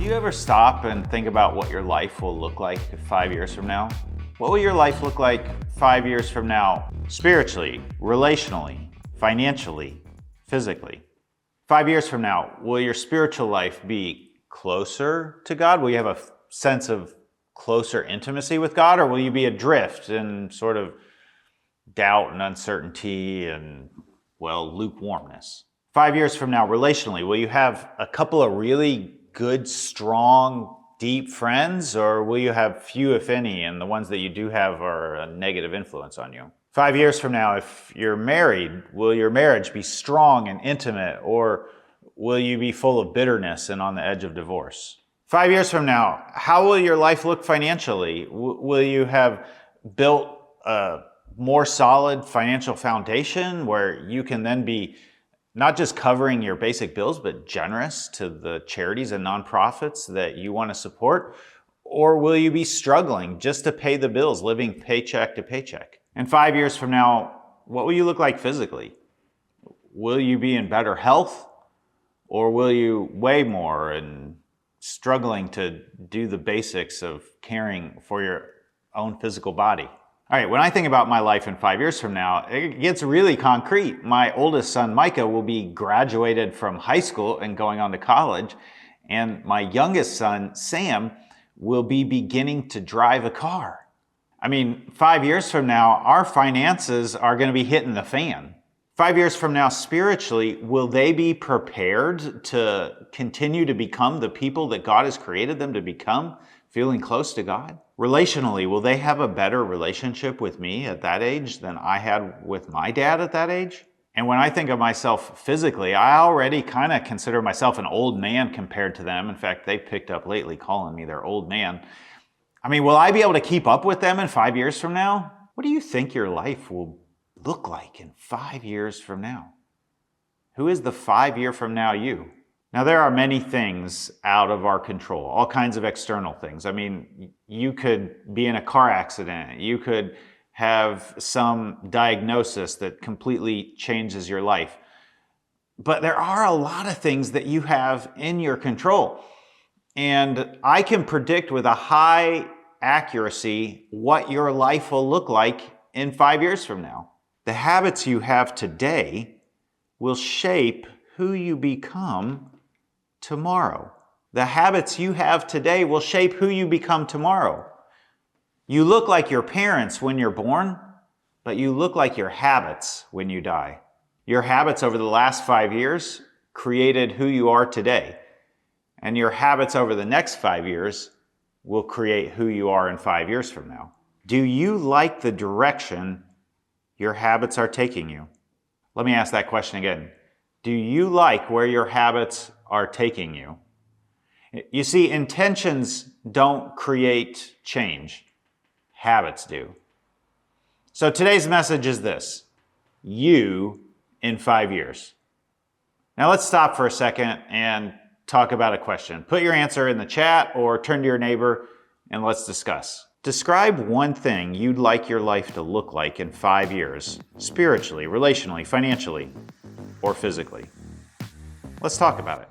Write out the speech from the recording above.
Do you ever stop and think about what your life will look like 5 years from now? What will your life look like 5 years from now, spiritually, relationally, financially, physically? 5 years from now, will your spiritual life be closer to God? Will you have a sense of closer intimacy with God, or will you be adrift in sort of doubt and uncertainty and, well, lukewarmness? 5 years from now, relationally, will you have a couple of really good, strong, deep friends, or will you have few, if any, and the ones that you do have are a negative influence on you? 5 years from now, if you're married, will your marriage be strong and intimate, or will you be full of bitterness and on the edge of divorce? 5 years from now, how will your life look financially? Will you have built a more solid financial foundation where you can then be not just covering your basic bills, but generous to the charities and nonprofits that you want to support? Or will you be struggling just to pay the bills, living paycheck to paycheck? And 5 years from now, what will you look like physically? Will you be in better health? Or will you weigh more and struggling to do the basics of caring for your own physical body? All right, when I think about my life in 5 years from now, it gets really concrete. My oldest son, Micah, will be graduated from high school and going on to college. And my youngest son, Sam, will be beginning to drive a car. I mean, 5 years from now, our finances are going to be hitting the fan. 5 years from now, spiritually, will they be prepared to continue to become the people that God has created them to become, feeling close to God? Relationally, will they have a better relationship with me at that age than I had with my dad at that age? And when I think of myself physically, I already kind of consider myself an old man compared to them. In fact, they picked up lately calling me their old man. I mean, will I be able to keep up with them in 5 years from now? What do you think your life will look like in 5 years from now? Who is the 5 year from now you? Now, there are many things out of our control, all kinds of external things. I mean, you could be in a car accident. You could have some diagnosis that completely changes your life. But there are a lot of things that you have in your control. And I can predict with a high accuracy what your life will look like in 5 years from now. The habits you have today will shape who you become tomorrow. The habits you have today will shape who you become tomorrow. You look like your parents when you're born, but you look like your habits when you die. Your habits over the last 5 years created who you are today. And your habits over the next 5 years will create who you are in 5 years from now. Do you like the direction your habits are taking you? Let me ask that question again. Do you like where your habits are taking you? You see, intentions don't create change. Habits do. So today's message is this: you in 5 years. Now let's stop for a second and talk about a question. Put your answer in the chat or turn to your neighbor and let's discuss. Describe one thing you'd like your life to look like in 5 years, spiritually, relationally, financially, or physically. Let's talk about it.